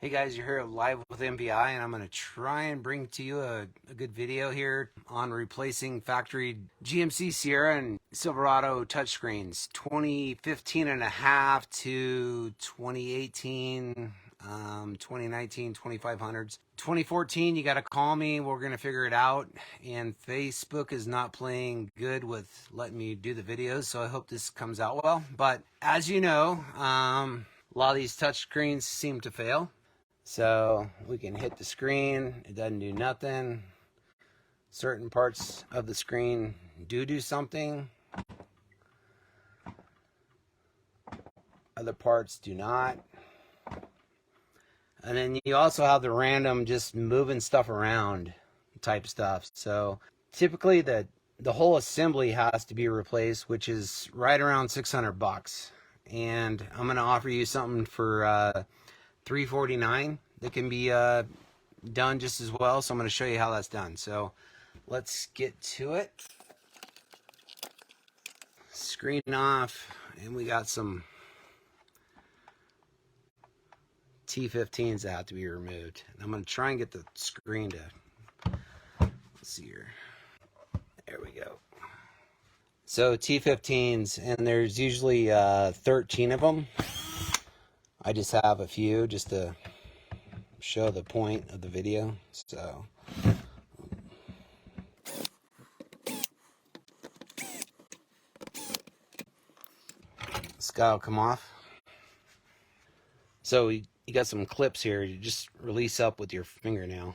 Hey guys, you're here live with MBI, and I'm going to try and bring to you a good video here on replacing factory GMC Sierra and Silverado touchscreens, 2015 and a half to 2018, 2019, 2500s. 2014, you got to call me. We're going to figure it out. And Facebook is not playing good with letting me do the videos, so I hope this comes out well. But as you know, a lot of these touchscreens seem to fail. So we can hit the screen, it doesn't do nothing. Certain parts of the screen do something. Other parts do not. And then you also have the random just moving stuff around type stuff. So typically the whole assembly has to be replaced, which is right around $600. And I'm going to offer you something for $349 that can be done just as well. So I'm going to show you how that's done. So let's get to it. Screen off, and we got some T15s that have to be removed. And I'm going to try and get the screen to, let's see here. There we go. So T15s, and there's usually 13 of them. I just have a few just to show the point of the video. So this guy will come off. So you got some clips here. You just release up with your fingernail.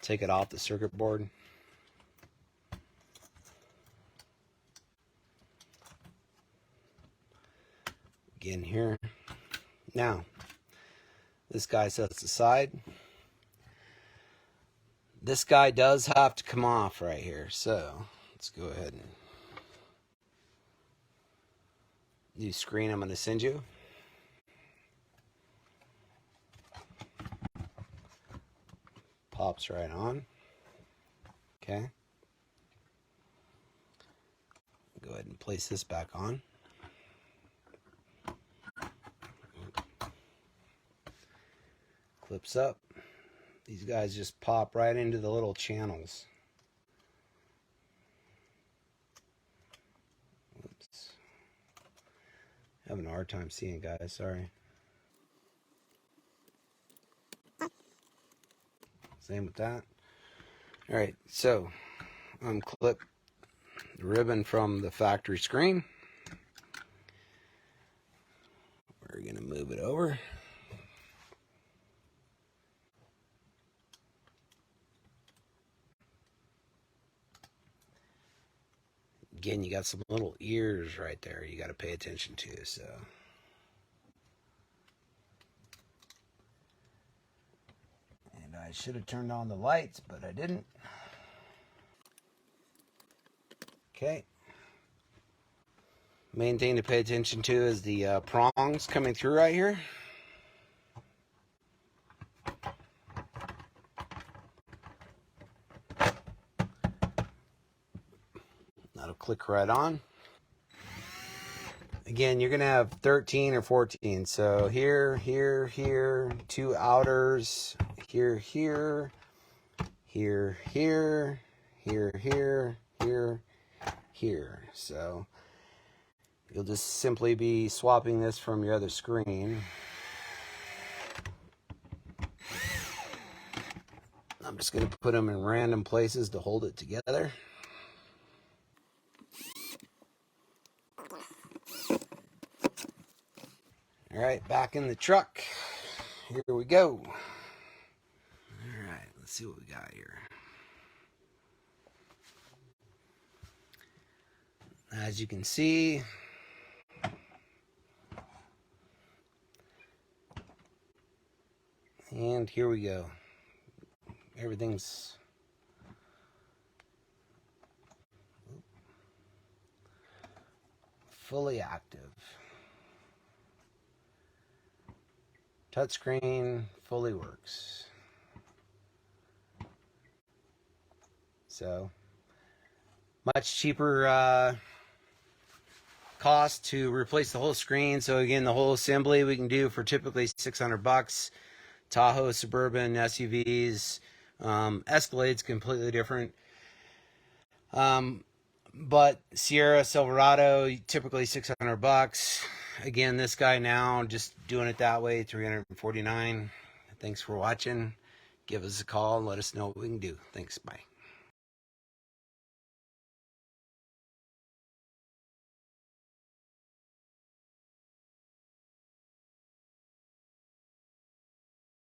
Take it off the circuit board. Again here. Now, this guy sets aside. This guy does have to come off right here. So let's go ahead and new screen I'm going to send you. Pops right on. Okay. Go ahead and place this back on. Clips up. These guys just pop right into the little channels. Oops. Having a hard time seeing, guys. Sorry. Same with that. Alright, so unclip the ribbon from the factory screen. We're going to move it over. Again, you got some little ears right there you got to pay attention to. So and I should have turned on the lights, but I didn't. Okay. Main thing to pay attention to is the prongs coming through right here. That'll click right on. Again, you're going to have 13 or 14. So here, here, here, two outers, here, here, here, here, here, here, here, here. So you'll just simply be swapping this from your other screen. I'm just going to put them in random places to hold it together. All right, back in the truck. Here we go. All right, let's see what we got here. As you can see, and here we go. Everything's fully active. Touchscreen fully works. So much cheaper cost to replace the whole screen. So again, the whole assembly we can do for typically $600. Tahoe, Suburban, SUVs, Escalade's completely different. But Sierra, Silverado, typically $600. Again, this guy now just doing it that way, $349. Thanks for watching. Give us a call and let us know what we can do. Thanks. Bye.